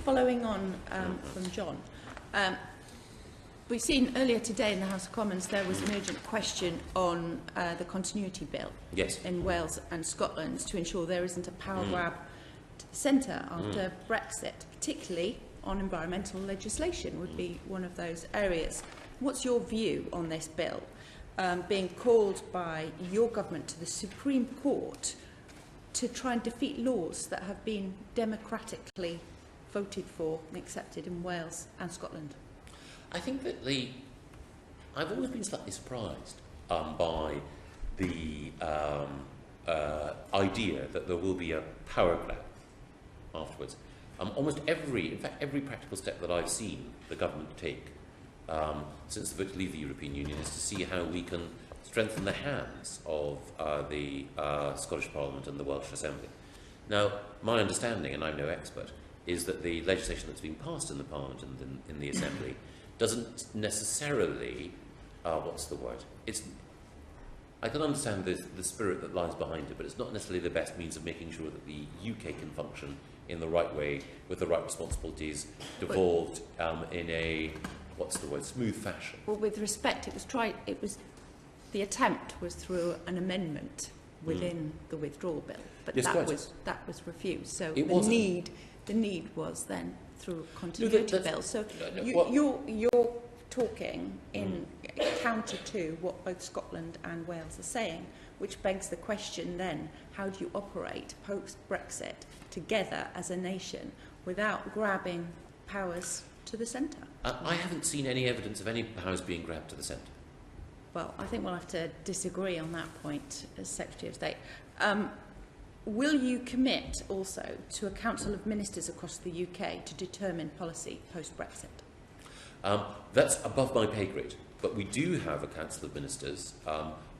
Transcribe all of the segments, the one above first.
following on from John, we've seen earlier today in the House of Commons there was an urgent question on the continuity bill in Wales and Scotland to ensure there isn't a power grab to the centre after Brexit, particularly on environmental legislation would be one of those areas. What's your view on this bill being called by your government to the Supreme Court to try and defeat laws that have been democratically voted for and accepted in Wales and Scotland? I think that I've always been slightly surprised by the idea that there will be a power grab afterwards. Almost every practical step that I've seen the government take since the vote to leave the European Union is to see how we can strengthen the hands of the Scottish Parliament and the Welsh Assembly. Now, my understanding, and I'm no expert, is that the legislation that's been passed in the Parliament and in the Assembly doesn't necessarily, I can understand the spirit that lies behind it, but it's not necessarily the best means of making sure that the UK can function in the right way, with the right responsibilities, devolved in a, smooth fashion. Well, with respect, the attempt was through an amendment within the withdrawal bill, but yes, that was refused. So the need was then through a continuity bill. So you're talking in counter to what both Scotland and Wales are saying, which begs the question then, how do you operate post-Brexit together as a nation without grabbing powers to the centre? I haven't seen any evidence of any powers being grabbed to the centre. Well, I think we'll have to disagree on that point as Secretary of State. Will you commit also to a Council of Ministers across the UK to determine policy post-Brexit? That's above my pay grade, but we do have a Council of Ministers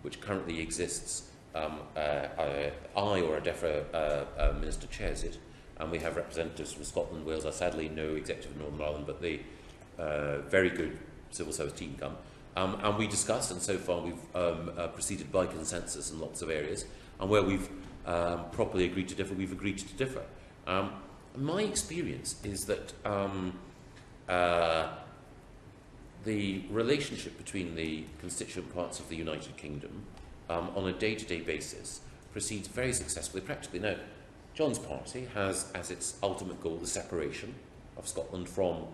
which currently exists. I or a DEFRA minister chairs it, and we have representatives from Scotland, Wales. I sadly no executive of Northern Ireland, but the very good civil service team come. And we discuss, and so far we've proceeded by consensus in lots of areas, and where we've properly agreed to differ, we've agreed to differ. My experience is that the relationship between the constituent parts of the United Kingdom on a day-to-day basis proceeds very successfully practically. Now, John's party has as its ultimate goal the separation of Scotland from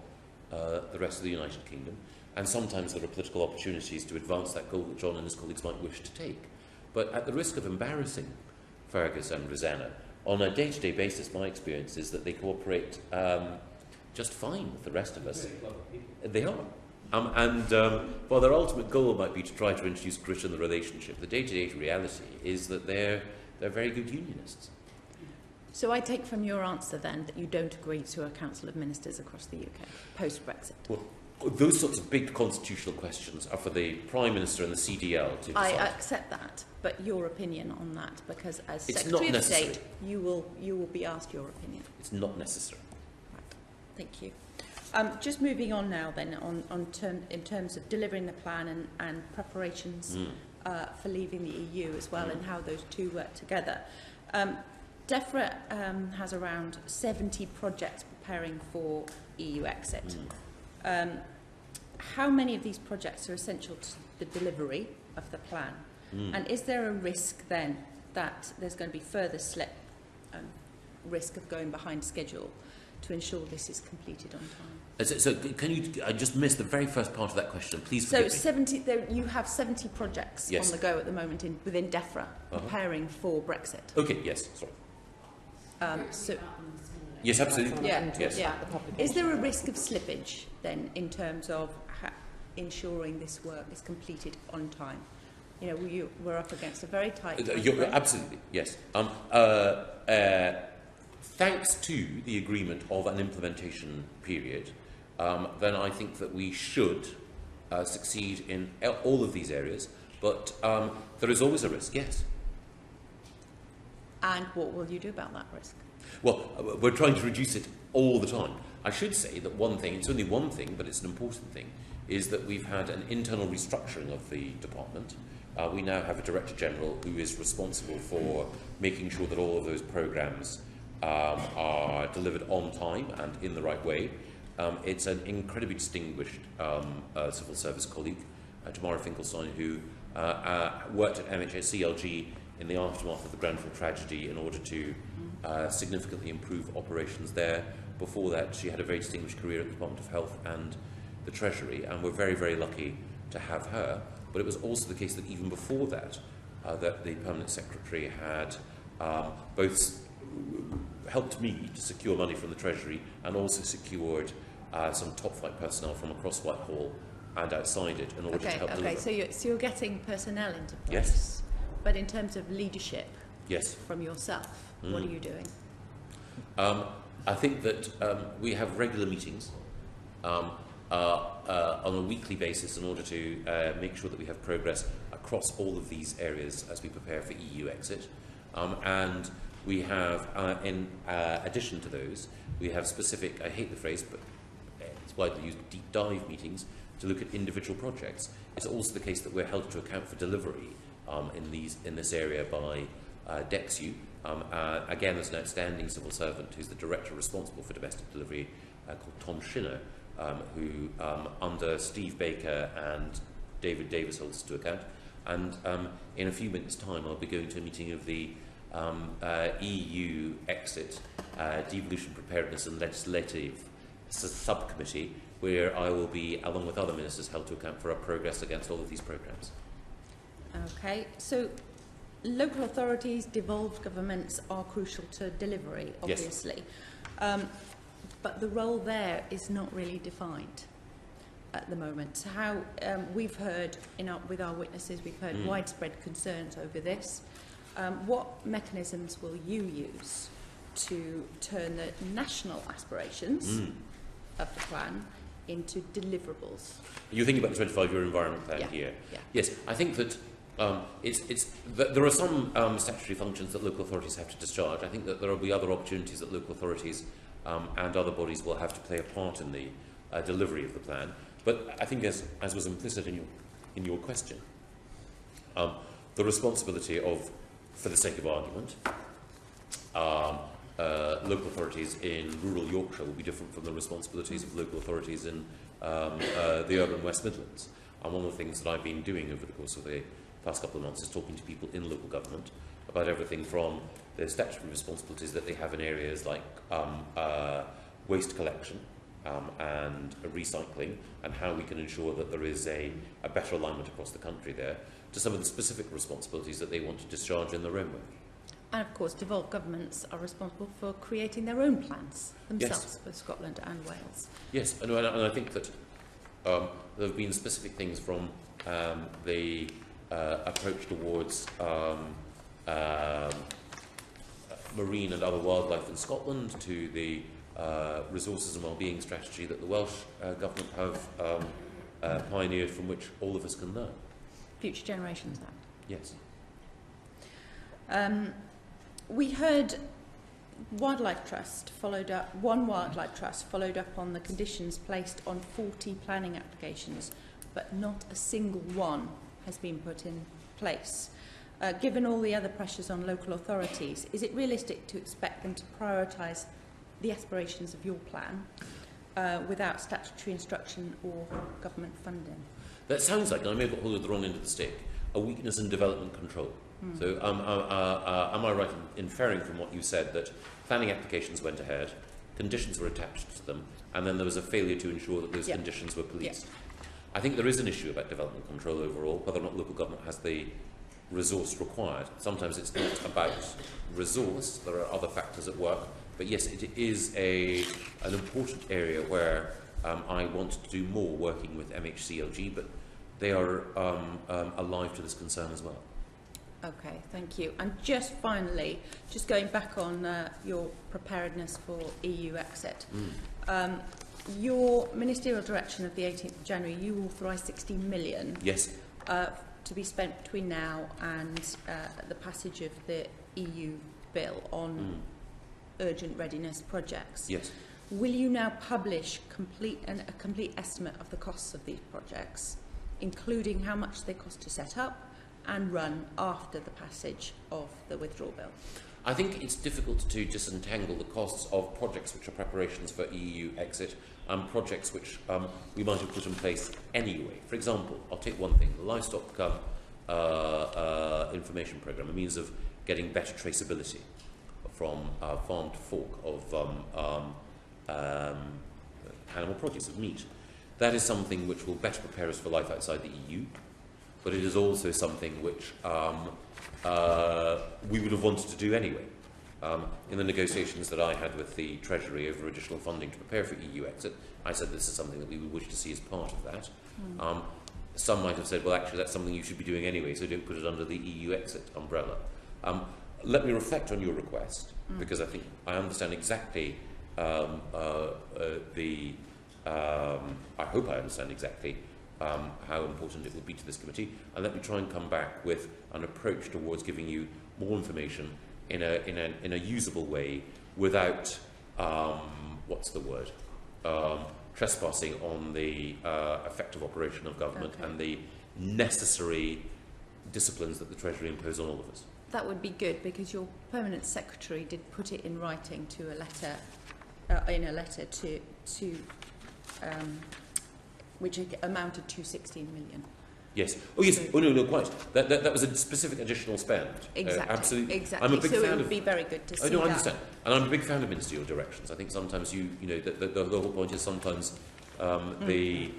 the rest of the United Kingdom, and sometimes there are political opportunities to advance that goal that John and his colleagues might wish to take. But at the risk of embarrassing Fergus and Rosanna, on a day-to-day basis, my experience is that they cooperate just fine with the rest of us. They are. While their ultimate goal might be to try to introduce grit in the relationship, the day-to-day reality is that they're very good unionists. So I take from your answer then that you don't agree to a Council of Ministers across the UK post-Brexit? Well, those sorts of big constitutional questions are for the Prime Minister and the CDL to decide. I accept that, but your opinion on that, because as Secretary of State, you will be asked your opinion. It's not necessary. Right. Thank you. Just moving on now then, in terms of delivering the plan and preparations for leaving the EU as well, and how those two work together. DEFRA has around 70 projects preparing for EU exit. How many of these projects are essential to the delivery of the plan? And is there a risk then that there's going to be further slip, risk of going behind schedule to ensure this is completed on time? So can you, I just missed the very first part of that question, please forgive me. You have 70 projects on the go at the moment within DEFRA preparing for Brexit. Okay, yes, sorry. Yes, absolutely. Yeah. Is there a risk of slippage then in terms of ensuring this work is completed on time? You know, we're up against a very tight time. Absolutely, yes. Thanks to the agreement of an implementation period, then I think that we should succeed in all of these areas, but there is always a risk, yes. And what will you do about that risk? Well, we're trying to reduce it all the time. I should say that one thing, it's only one thing, but it's an important thing, is that we've had an internal restructuring of the department. We now have a Director General who is responsible for making sure that all of those programmes are delivered on time and in the right way. It's an incredibly distinguished civil service colleague, Tamara Finkelstein, who worked at MHS-CLG in the aftermath of the Grenfell tragedy in order to significantly improve operations there. Before that, she had a very distinguished career at the Department of Health and the Treasury, and we're very, very lucky to have her. But it was also the case that even before that, that the Permanent Secretary had both helped me to secure money from the Treasury and also secured some top-flight personnel from across Whitehall and outside it in order to help deliver. Okay, so you're getting personnel into place. Yes. But in terms of leadership, yes, from yourself, what are you doing? I think that we have regular meetings on a weekly basis in order to make sure that we have progress across all of these areas as we prepare for EU exit. And we have, in addition to those, we have specific, I hate the phrase, but it's widely used, deep dive meetings to look at individual projects. It's also the case that we're held to account for delivery in this area by DEXU. Again, there's an outstanding civil servant who's the director responsible for domestic delivery called Tom Schinner, who under Steve Baker and David Davis holds to account. And in a few minutes' time, I'll be going to a meeting of the EU Exit Devolution Preparedness and Legislative Subcommittee, where I will be, along with other ministers, held to account for our progress against all of these programmes. Okay, so local authorities, devolved governments are crucial to delivery, obviously. Yes. But the role there is not really defined at the moment. So how we've heard, with our witnesses, we've heard widespread concerns over this. What mechanisms will you use to turn the national aspirations of the plan into deliverables? You're thinking about the 25-year environment plan here? Yeah. Yes, I think that there are some statutory functions that local authorities have to discharge. I think that there will be other opportunities that local authorities and other bodies will have to play a part in the delivery of the plan. But I think, as was implicit in your question, the responsibility of, for the sake of argument, local authorities in rural Yorkshire will be different from the responsibilities of local authorities in the urban West Midlands. And one of the things that I've been doing over the course of the past couple of months is talking to people in local government about everything from the statutory responsibilities that they have in areas like waste collection and recycling, and how we can ensure that there is a better alignment across the country there, to some of the specific responsibilities that they want to discharge in their own way. And of course, devolved governments are responsible for creating their own plans themselves for Scotland and Wales. Yes, and I think that there have been specific things from the approach towards marine and other wildlife in Scotland to the resources and wellbeing strategy that the Welsh government have pioneered, from which all of us can learn. Future Generations Act. Yes. We heard Wildlife Trust followed up, one Wildlife Trust followed up on the conditions placed on 40 planning applications, but not a single one has been put in place. Given all the other pressures on local authorities, is it realistic to expect them to prioritise the aspirations of your plan without statutory instruction or government funding? That sounds like, and I may have got hold of the wrong end of the stick, a weakness in development control. So am I right in inferring from what you said that planning applications went ahead, conditions were attached to them, and then there was a failure to ensure that those conditions were policed? I think there is an issue about development control overall, whether or not local government has the resource required. Sometimes it's not about resource, there are other factors at work, but yes, it is an important area where I want to do more working with MHCLG, but they are alive to this concern as well. Okay, thank you. And just finally, just going back on your preparedness for EU exit, your ministerial direction of the 18th of January, you authorised 60 million to be spent between now and the passage of the EU bill on urgent readiness projects. Yes. Will you now publish a complete estimate of the costs of these projects, including how much they cost to set up and run after the passage of the withdrawal bill? I think it's difficult to disentangle the costs of projects which are preparations for EU exit and projects which we might have put in place anyway. For example, I'll take one thing, the livestock information programme, a means of getting better traceability from farm to fork of animal produce, of meat. That is something which will better prepare us for life outside the EU, but it is also something which we would have wanted to do anyway. In the negotiations that I had with the Treasury over additional funding to prepare for EU exit, I said this is something that we would wish to see as part of that. Some might have said, well, actually, that's something you should be doing anyway, so don't put it under the EU exit umbrella. Let me reflect on your request, because I think I understand exactly I hope I understand exactly how important it would be to this committee, and let me try and come back with an approach towards giving you more information in a usable way without what's the word, trespassing on the effective operation of government and the necessary disciplines that the Treasury impose on all of us. That would be good, because your permanent secretary did put it in writing to a letter, to which amounted to 16 million. Yes. Oh, yes. Oh, no, quite. That was a specific additional spend. Exactly. Absolutely. Exactly. I'm a big fan it would be very good to see I understand. And I'm a big fan of ministerial directions. I think sometimes the whole point is sometimes the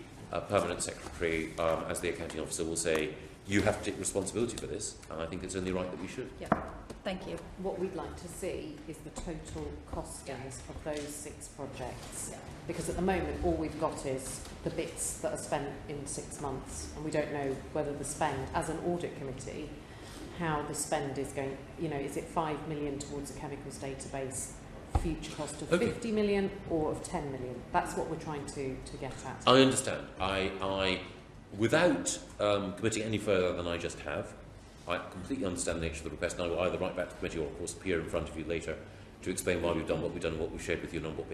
permanent secretary, as the accounting officer, will say, you have to take responsibility for this, and I think it's only right that we should. Yeah. Thank you. What we'd like to see is the total costings of those 6 projects. Yeah. Because at the moment, all we've got is the bits that are spent in 6 months, and we don't know whether the spend, as an audit committee, how the spend is going. Is it 5 million towards a chemicals database, future cost of 50 million, or of 10 million? That's what we're trying to get at. I understand. I without committing any further than I just have, I completely understand the nature of the request, and I will either write back to the committee or, of course, appear in front of you later to explain why we've done what we've done and what we've shared with you and on what